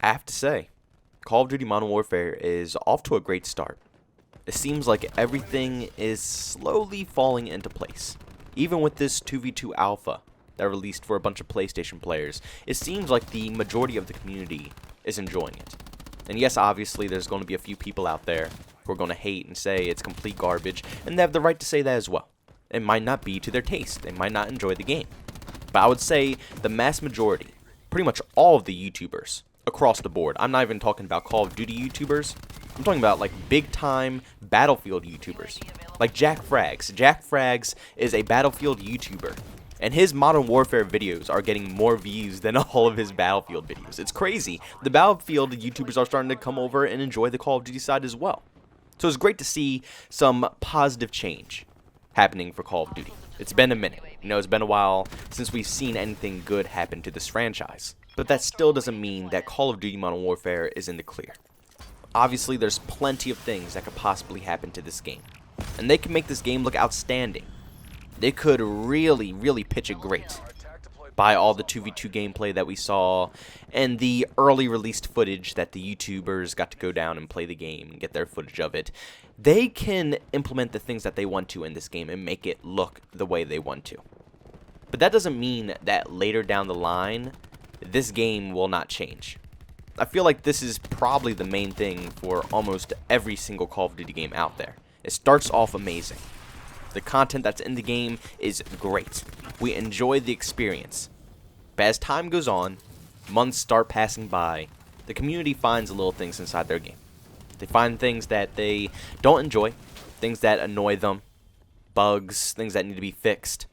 I have to say, Call of Duty Modern Warfare is off to a great start. It seems like everything is slowly falling into place. Even with this 2v2 alpha that released for a bunch of PlayStation players, it seems like the majority of the community is enjoying it. And yes, obviously, there's going to be a few people out there who are going to hate and say it's complete garbage, and they have the right to say that as well. It might not be to their taste. They might not enjoy the game. But I would say the mass majority, pretty much all of the YouTubers across the board, I'm not even talking about Call of Duty YouTubers, I'm talking about like big time Battlefield YouTubers, like Jack Frags. Jack Frags is a Battlefield YouTuber, and his Modern Warfare videos are getting more views than all of his Battlefield videos. It's crazy. The Battlefield YouTubers are starting to come over and enjoy the Call of Duty side as well. So it's great to see some positive change happening for Call of Duty. It's been a minute. It's been a while since we've seen anything good happen to this franchise. But that still doesn't mean that Call of Duty Modern Warfare is in the clear. Obviously, there's plenty of things that could possibly happen to this game. And they can make this game look outstanding. They could really, really pitch it great. By all the 2v2 gameplay that we saw, and the early released footage that the YouTubers got to go down and play the game and get their footage of it. They can implement the things that they want to in this game and make it look the way they want to. But that doesn't mean that later down the line, this game will not change. I feel like this is probably the main thing for almost every single Call of Duty game out there. It starts off amazing. The content that's in the game is great. We enjoy the experience. But as time goes on, months start passing by, the community finds little things inside their game. They find things that they don't enjoy, things that annoy them, bugs, things that need to be fixed.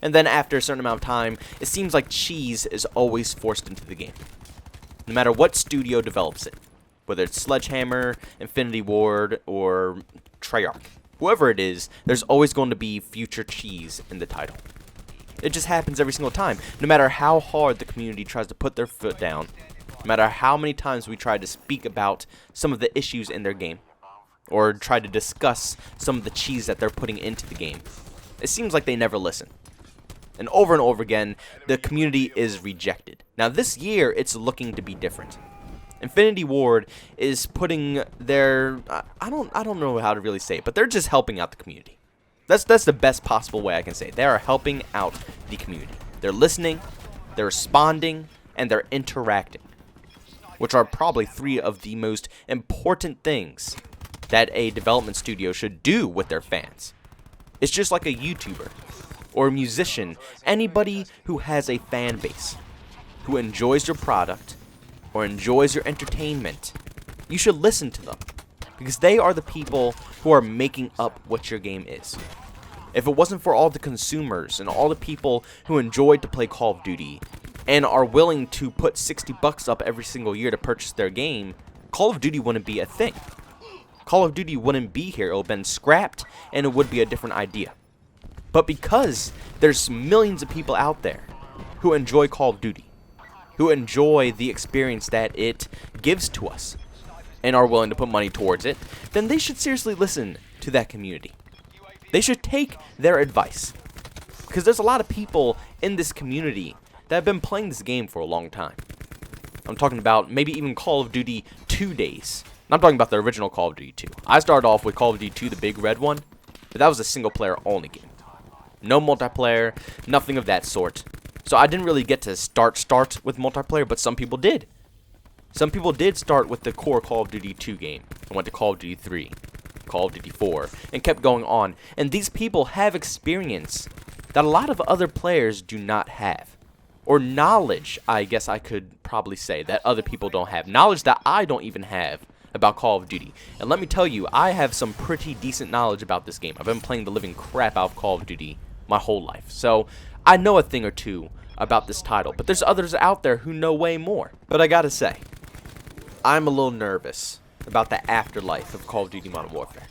And then after a certain amount of time, it seems like cheese is always forced into the game. No matter what studio develops it, whether it's Sledgehammer, Infinity Ward, or Treyarch. Whoever it is, there's always going to be future cheese in the title. It just happens every single time. No matter how hard the community tries to put their foot down, no matter how many times we try to speak about some of the issues in their game, or try to discuss some of the cheese that they're putting into the game, it seems like they never listen. And over again, the community is rejected. Now this year, it's looking to be different. Infinity Ward is putting their, I don't know how to really say it, but they're just helping out the community. That's the best possible way I can say it. They are helping out the community. They're listening, they're responding, and they're interacting, which are probably three of the most important things that a development studio should do with their fans. It's just like a YouTuber or a musician, anybody who has a fan base, who enjoys your product, or enjoys your entertainment, you should listen to them, because they are the people who are making up what your game is. If it wasn't for all the consumers and all the people who enjoyed to play Call of Duty and are willing to put $60 up every single year to purchase their game, Call of Duty wouldn't be a thing. Call of Duty wouldn't be here. It would have been scrapped, and it would be a different idea. But because there's millions of people out there who enjoy Call of Duty, who enjoy the experience that it gives to us, and are willing to put money towards it, then they should seriously listen to that community. They should take their advice. Because there's a lot of people in this community that have been playing this game for a long time. I'm talking about maybe even Call of Duty 2 days. I'm talking about the original Call of Duty 2. I started off with Call of Duty 2, the big red one, but that was a single player only game. No multiplayer, nothing of that sort. So I didn't really get to start with multiplayer, but some people did. Some people did start with the core Call of Duty 2 game and went to Call of Duty 3, Call of Duty 4, and kept going on. And these people have experience that a lot of other players do not have. Or knowledge, I guess I could probably say, that other people don't have. Knowledge that I don't even have about Call of Duty. And let me tell you, I have some pretty decent knowledge about this game. I've been playing the living crap out of Call of Duty my whole life. So I know a thing or two about this title, but there's others out there who know way more. But I gotta say, I'm a little nervous about the afterlife of Call of Duty Modern Warfare,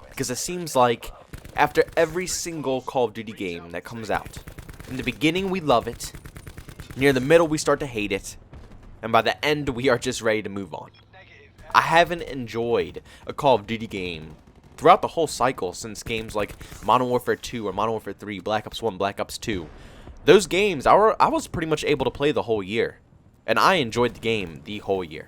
because it seems like after every single Call of Duty game that comes out, in the beginning we love it, near the middle we start to hate it, and by the end we are just ready to move on. I haven't enjoyed a Call of Duty game throughout the whole cycle since games like Modern Warfare 2 or Modern Warfare 3, Black Ops 1, Black Ops 2. Those games, I was pretty much able to play the whole year. and I enjoyed the game the whole year.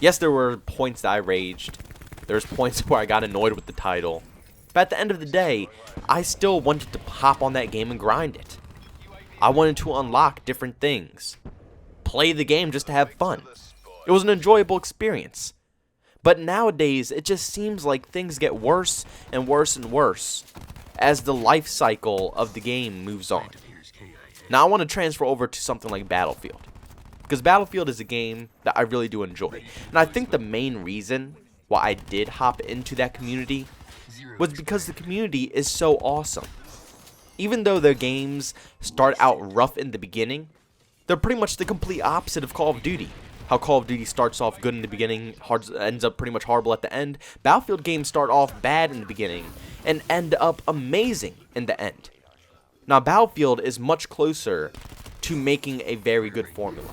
Yes, there were points that I raged. There's points where I got annoyed with the title. But at the end of the day, I still wanted to hop on that game and grind it. I wanted to unlock different things. Play the game just to have fun. It was an enjoyable experience. But nowadays, it just seems like things get worse and worse and worse as the life cycle of the game moves on. Now I want to transfer over to something like Battlefield, because Battlefield is a game that I really do enjoy. And I think the main reason why I did hop into that community was because the community is so awesome. Even though their games start out rough in the beginning, they're pretty much the complete opposite of Call of Duty. How Call of Duty starts off good in the beginning, ends up pretty much horrible at the end. Battlefield games start off bad in the beginning and end up amazing in the end. Now Battlefield is much closer to making a very good formula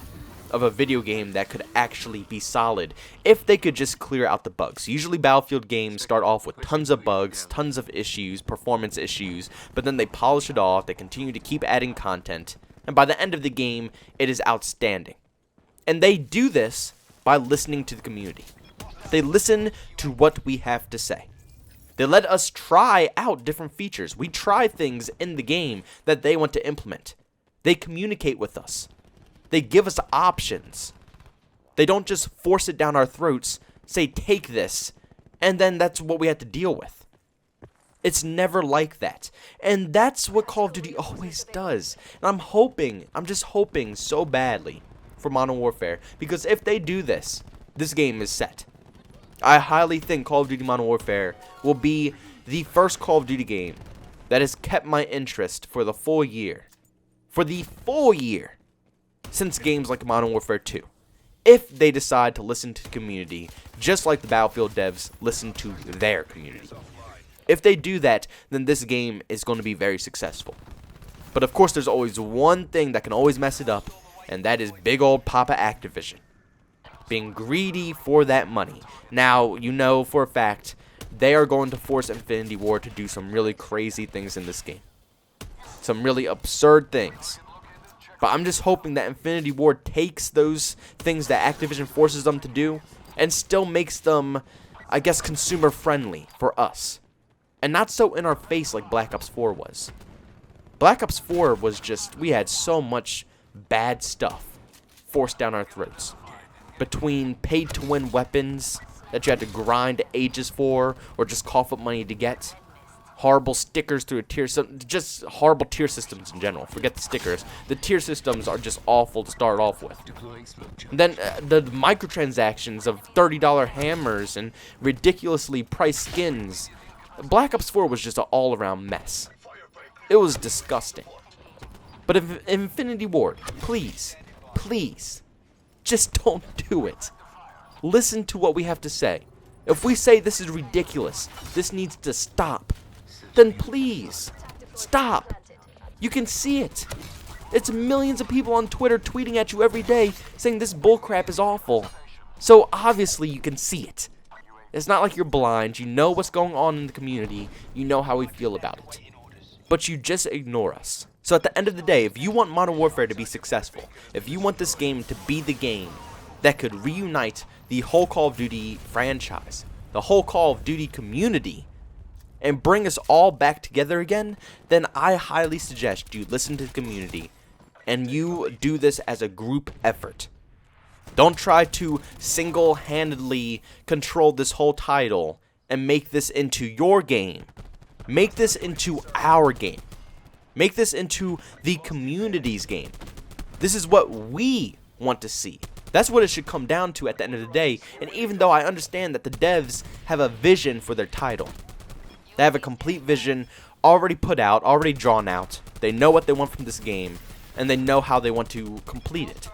of a video game that could actually be solid if they could just clear out the bugs. Usually Battlefield games start off with tons of bugs, tons of issues, performance issues, but then they polish it off, they continue to keep adding content, and by the end of the game, it is outstanding. And they do this by listening to the community. They listen to what we have to say. They let us try out different features. We try things in the game that they want to implement. They communicate with us. They give us options. They don't just force it down our throats, say take this, and then that's what we have to deal with. It's never like that. And that's what Call of Duty always does. And I'm just hoping so badly for Modern Warfare, because if they do this, this game is set. I highly think Call of Duty Modern Warfare will be the first Call of Duty game that has kept my interest for the full year. For the full year since games like Modern Warfare 2. If they decide to listen to the community, just like the Battlefield devs listen to their community. If they do that, then this game is going to be very successful. But of course, there's always one thing that can always mess it up, and that is big old Papa Activision being greedy for that money. Now, you know for a fact, they are going to force Infinity Ward to do some really crazy things in this game. Some really absurd things. But I'm just hoping that Infinity Ward takes those things that Activision forces them to do and still makes them, I guess, consumer friendly for us. And not so in our face like Black Ops 4 was. Black Ops 4 was just, we had so much bad stuff forced down our throats. Between paid-to-win weapons that you had to grind ages for or just cough up money to get. Horrible stickers through a tier system. Just horrible tier systems in general. Forget the stickers. The tier systems are just awful to start off with. And then the microtransactions of $30 hammers and ridiculously priced skins. Black Ops 4 was just an all-around mess. It was disgusting. But if Infinity Ward, please, just don't do it. Listen to what we have to say. If we say this is ridiculous, this needs to stop, then please, stop. You can see it. It's millions of people on Twitter tweeting at you every day saying this bullcrap is awful. So obviously you can see it. It's not like you're blind. You know what's going on in the community. You know how we feel about it. But you just ignore us. So at the end of the day, if you want Modern Warfare to be successful, if you want this game to be the game that could reunite the whole Call of Duty franchise, the whole Call of Duty community, and bring us all back together again, then I highly suggest you listen to the community and you do this as a group effort. Don't try to single-handedly control this whole title and make this into your game. Make this into our game. Make this into the community's game. This is what we want to see. That's what it should come down to at the end of the day. And even though I understand that the devs have a vision for their title, they have a complete vision already put out, already drawn out. They know what they want from this game, and they know how they want to complete it.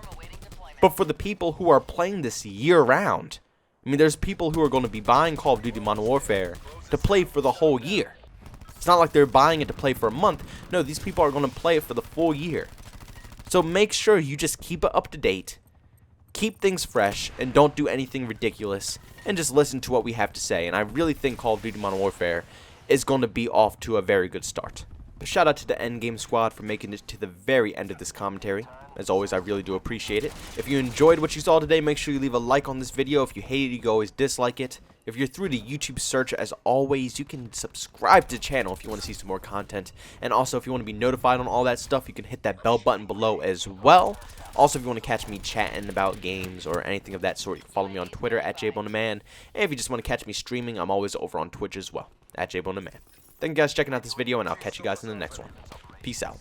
But for the people who are playing this year-round, I mean, there's people who are going to be buying Call of Duty Modern Warfare to play for the whole year. It's not like they're buying it to play for a month. No, these people are going to play it for the full year. So make sure you just keep it up to date, keep things fresh, and don't do anything ridiculous, and just listen to what we have to say. And I really think Call of Duty Modern Warfare is going to be off to a very good start. But shout out to the Endgame squad for making it to the very end of this commentary. As always, I really do appreciate it. If you enjoyed what you saw today, make sure you leave a like on this video. If you hate it, you can always dislike it. If you're through the YouTube search, as always, you can subscribe to the channel if you want to see some more content. And also, if you want to be notified on all that stuff, you can hit that bell button below as well. Also, if you want to catch me chatting about games or anything of that sort, you can follow me on Twitter at JbowenDaMan. And if you just want to catch me streaming, I'm always over on Twitch as well, at JbowenDaMan. Thank you guys for checking out this video, and I'll catch you guys in the next one. Peace out.